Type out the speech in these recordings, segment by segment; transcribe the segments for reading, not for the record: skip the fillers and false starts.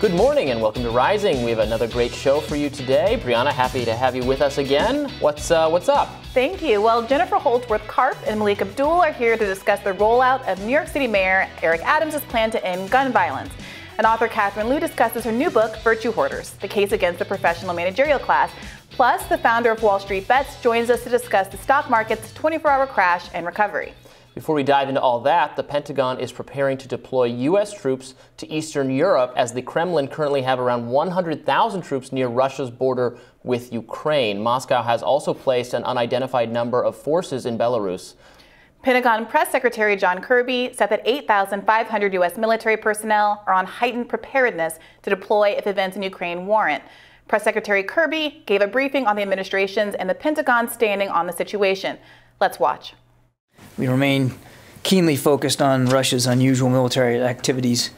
Good morning and welcome to Rising. We have another great show for you today. Briahna, happy to have you with us again. What's up? Thank you. Well, Jennifer Holdsworth-Karp and Malik Abdul are here to discuss the rollout of New York City Mayor Eric Adams' plan to end gun violence. And author Catherine Liu discusses her new book, Virtue Hoarders, the case against the professional managerial class. Plus, the founder of Wall Street Bets joins us to discuss the stock market's 24-hour crash and recovery. Before we dive into all that, the Pentagon is preparing to deploy U.S. troops to Eastern Europe as the Kremlin currently have around 100,000 troops near Russia's border with Ukraine. Moscow has also placed an unidentified number of forces in Belarus. Pentagon Press Secretary John Kirby said that 8,500 U.S. military personnel are on heightened preparedness to deploy if events in Ukraine warrant. Press Secretary Kirby gave a briefing on the administration's and the Pentagon's standing on the situation. Let's watch. We remain keenly focused on Russia's unusual military activities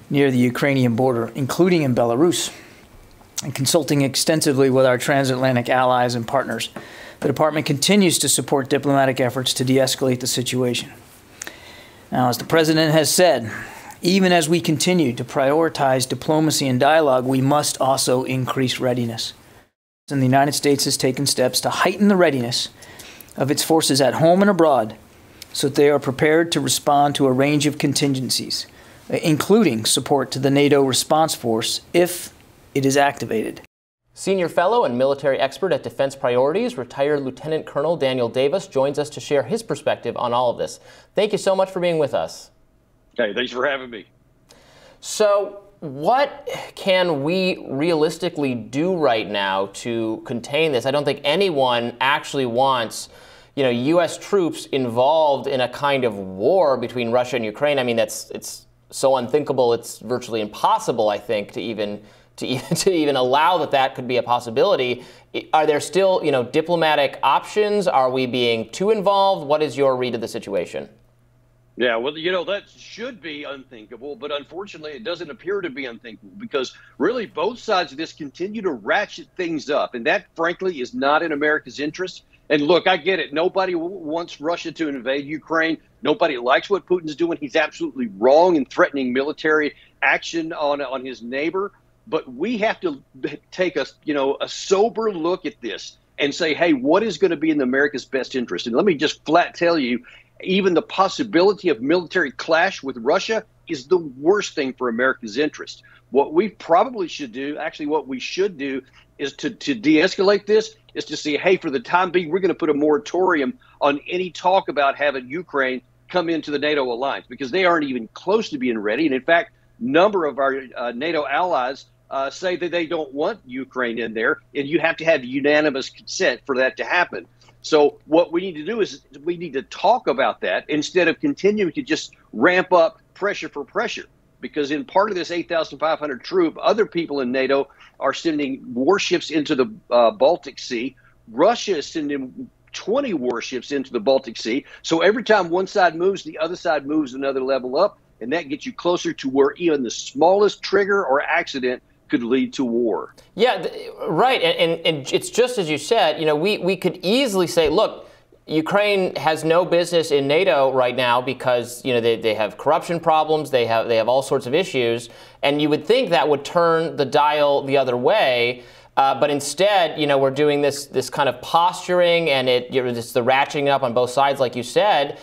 near the Ukrainian border, including in Belarus, and consulting extensively with our transatlantic allies and partners. The department continues to support diplomatic efforts to de-escalate the situation. Now, as the president has said, even as we continue to prioritize diplomacy and dialogue, we must also increase readiness. And the United States has taken steps to heighten the readiness of its forces at home and abroad, so that they are prepared to respond to a range of contingencies, including support to the NATO response force if it is activated. Senior fellow and military expert at Defense Priorities, retired Lieutenant Colonel Daniel Davis, joins us to share his perspective on all of this. Thank you so much for being with us. Hey, thanks for having me. So, what can we realistically do right now to contain this? I don't think anyone actually wants U.S. troops involved in a kind of war between Russia and Ukraine. I mean, it's so unthinkable, it's virtually impossible, I think, to even allow that could be a possibility. Are there still, diplomatic options? Are we being too involved? What is your read of the situation? Yeah, well, that should be unthinkable, but unfortunately it doesn't appear to be unthinkable because really both sides of this continue to ratchet things up, and that, frankly, is not in America's interest. And look, I get it. Nobody wants Russia to invade Ukraine. Nobody likes what Putin's doing. He's absolutely wrong in threatening military action on his neighbor. But we have to take a sober look at this and say, hey, what is going to be in America's best interest? And let me just flat tell you, even the possibility of military clash with Russia is the worst thing for America's interest. What we probably should do, actually what we should do, is to de-escalate this, is to say, hey, for the time being, we're going to put a moratorium on any talk about having Ukraine come into the NATO alliance because they aren't even close to being ready. And in fact, a number of our NATO allies say that they don't want Ukraine in there, and you have to have unanimous consent for that to happen. So what we need to do is we need to talk about that instead of continuing to just ramp up pressure for pressure. Because in part of this 8,500 troop, other people in NATO are sending warships into the Baltic Sea. Russia is sending 20 warships into the Baltic Sea. So every time one side moves, the other side moves another level up. And that gets you closer to where even the smallest trigger or accident could lead to war. Yeah, right. And it's just as you said, we could easily say, look, Ukraine has no business in NATO right now because, they have corruption problems, they have all sorts of issues, and you would think that would turn the dial the other way. But instead, we're doing this kind of posturing, and it's the ratcheting up on both sides, like you said,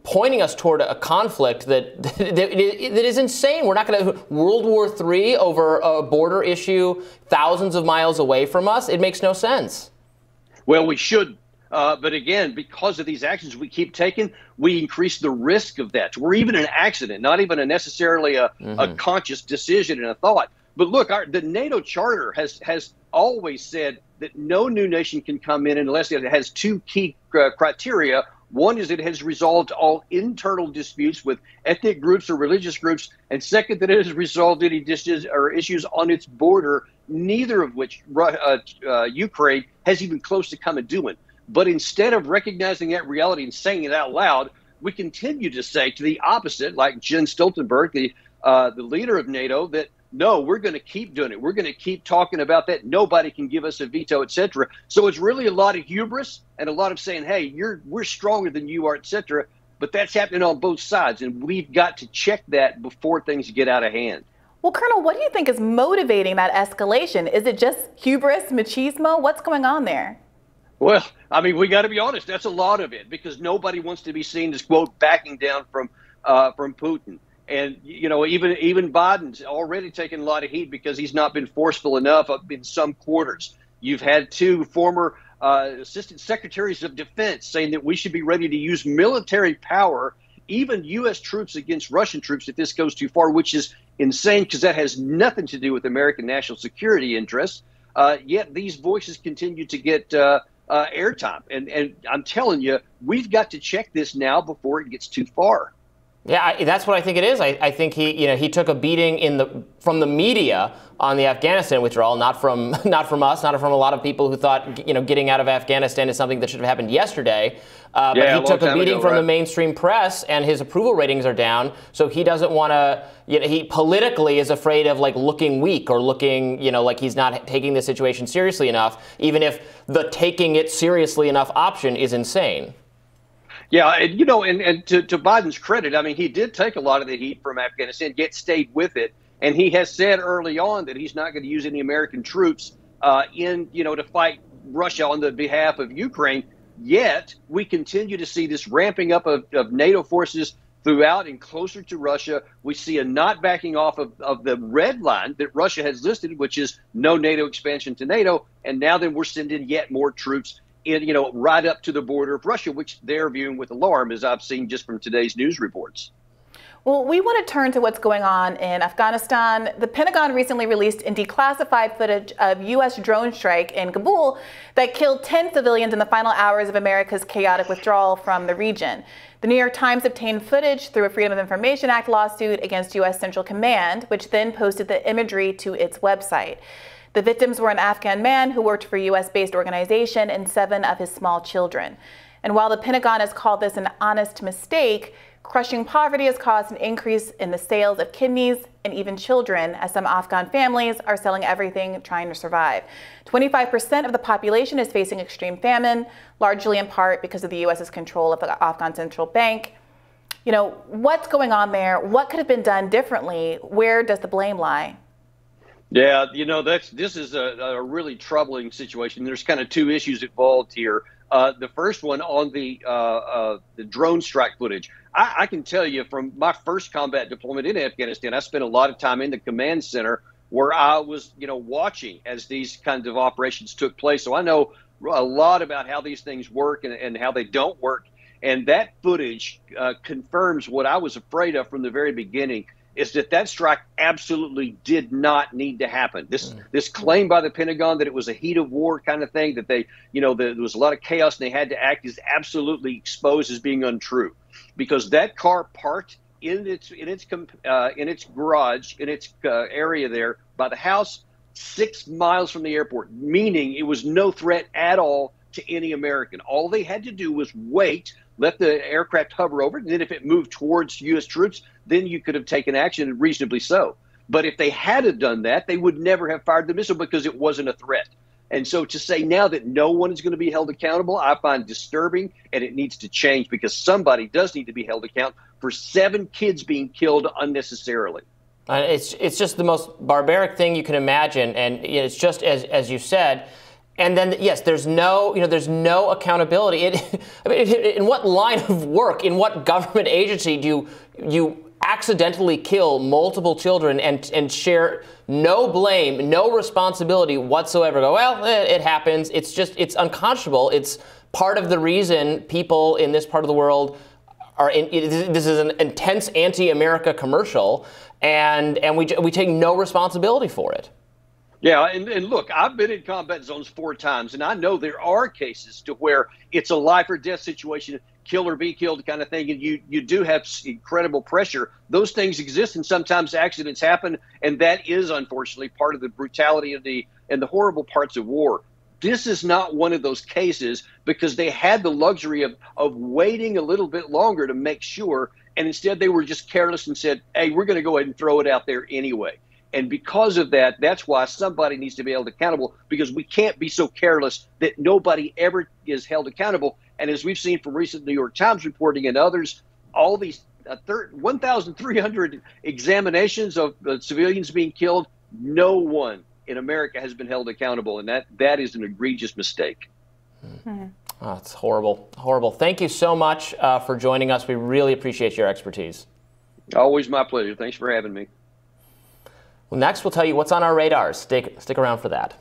pointing us toward a conflict that is insane. We're not going to World War III over a border issue thousands of miles away from us. It makes no sense. Well, we should. But again, because of these actions we keep taking, we increase the risk of that. We're even an accident, not even necessarily a conscious decision and a thought. But look, the NATO charter has always said that no new nation can come in unless it has two key criteria. One is it has resolved all internal disputes with ethnic groups or religious groups. And second, that it has resolved any issues on its border, neither of which Ukraine has even close to come and doing. But instead of recognizing that reality and saying it out loud, we continue to say to the opposite, like Jens Stoltenberg, the leader of NATO, that no, we're going to keep doing it. We're going to keep talking about that. Nobody can give us a veto, et cetera. So it's really a lot of hubris and a lot of saying, hey, we're stronger than you are, et cetera. But that's happening on both sides, and we've got to check that before things get out of hand. Well, Colonel, what do you think is motivating that escalation? Is it just hubris, machismo? What's going on there? Well, I mean, we got to be honest. That's a lot of it, because nobody wants to be seen as, quote, backing down from Putin. And, you know, even Biden's already taken a lot of heat because he's not been forceful enough in some quarters. You've had two former assistant secretaries of defense saying that we should be ready to use military power, even U.S. troops against Russian troops, if this goes too far, which is insane, because that has nothing to do with American national security interests. Yet these voices continue to get airtime. And I'm telling you, we've got to check this now before it gets too far. Yeah, that's what I think it is. I think he took a beating from the media on the Afghanistan withdrawal, not from us, not from a lot of people who thought getting out of Afghanistan is something that should have happened yesterday. But he took a beating from the mainstream press, and his approval ratings are down. So he doesn't want to. He politically is afraid of looking weak or looking like he's not taking the situation seriously enough, even if the taking it seriously enough option is insane. Yeah, and to Biden's credit, I mean, he did take a lot of the heat from Afghanistan, yet stayed with it. And he has said early on that he's not going to use any American troops to fight Russia on the behalf of Ukraine. Yet we continue to see this ramping up of NATO forces throughout and closer to Russia. We see a not backing off of the red line that Russia has listed, which is no NATO expansion to NATO. And now then we're sending yet more troops right up to the border of Russia, which they're viewing with alarm, as I've seen just from today's news reports. Well, we want to turn to what's going on in Afghanistan. The Pentagon recently released declassified footage of U.S. drone strike in Kabul that killed 10 civilians in the final hours of America's chaotic withdrawal from the region. The New York Times obtained footage through a Freedom of Information Act lawsuit against U.S. Central Command, which then posted the imagery to its website. The victims were an Afghan man who worked for a U.S.-based organization and 7 of his small children. And while the Pentagon has called this an honest mistake, crushing poverty has caused an increase in the sales of kidneys and even children, as some Afghan families are selling everything trying to survive. 25% of the population is facing extreme famine, largely in part because of the U.S.'s control of the Afghan Central Bank. What's going on there? What could have been done differently? Where does the blame lie? Yeah, this is a really troubling situation. There's kind of two issues involved here. The first one on the drone strike footage. I can tell you from my first combat deployment in Afghanistan, I spent a lot of time in the command center where I was, watching as these kinds of operations took place. So I know a lot about how these things work and how they don't work. And that footage confirms what I was afraid of from the very beginning, is that strike absolutely did not need to happen. This claim by the Pentagon that it was a heat of war kind of thing, that there was a lot of chaos and they had to act, is absolutely exposed as being untrue, because that car parked in its garage, in its area there by the house, 6 miles from the airport, meaning it was no threat at all to any American. All they had to do was wait, let the aircraft hover over it, and then if it moved towards U.S. troops, then you could have taken action, reasonably so. But if they had done that, they would never have fired the missile because it wasn't a threat. And so to say now that no one is going to be held accountable, I find disturbing, and it needs to change, because somebody does need to be held accountable for 7 kids being killed unnecessarily. It's just the most barbaric thing you can imagine, and it's just as you said. And then, yes, there's no accountability. In what line of work, in what government agency do you accidentally kill multiple children and share no blame, no responsibility whatsoever? Go, well, it happens. It's unconscionable. It's part of the reason people in this part of the world this is an intense anti-America commercial, and we take no responsibility for it. Yeah, and look, I've been in combat zones 4 times, and I know there are cases to where it's a life or death situation, kill or be killed kind of thing, and you do have incredible pressure. Those things exist, and sometimes accidents happen, and that is unfortunately part of the brutality of and the horrible parts of war. This is not one of those cases, because they had the luxury of waiting a little bit longer to make sure, and instead they were just careless and said, hey, we're going to go ahead and throw it out there anyway. And because of that, that's why somebody needs to be held accountable, because we can't be so careless that nobody ever is held accountable. And as we've seen from recent New York Times reporting and others, all these 1,300 examinations of civilians being killed. No one in America has been held accountable, and that is an egregious mistake. Mm-hmm. Oh, it's horrible, horrible. Thank you so much for joining us. We really appreciate your expertise. Always my pleasure. Thanks for having me. Well, next we'll tell you what's on our radars. Stick around for that.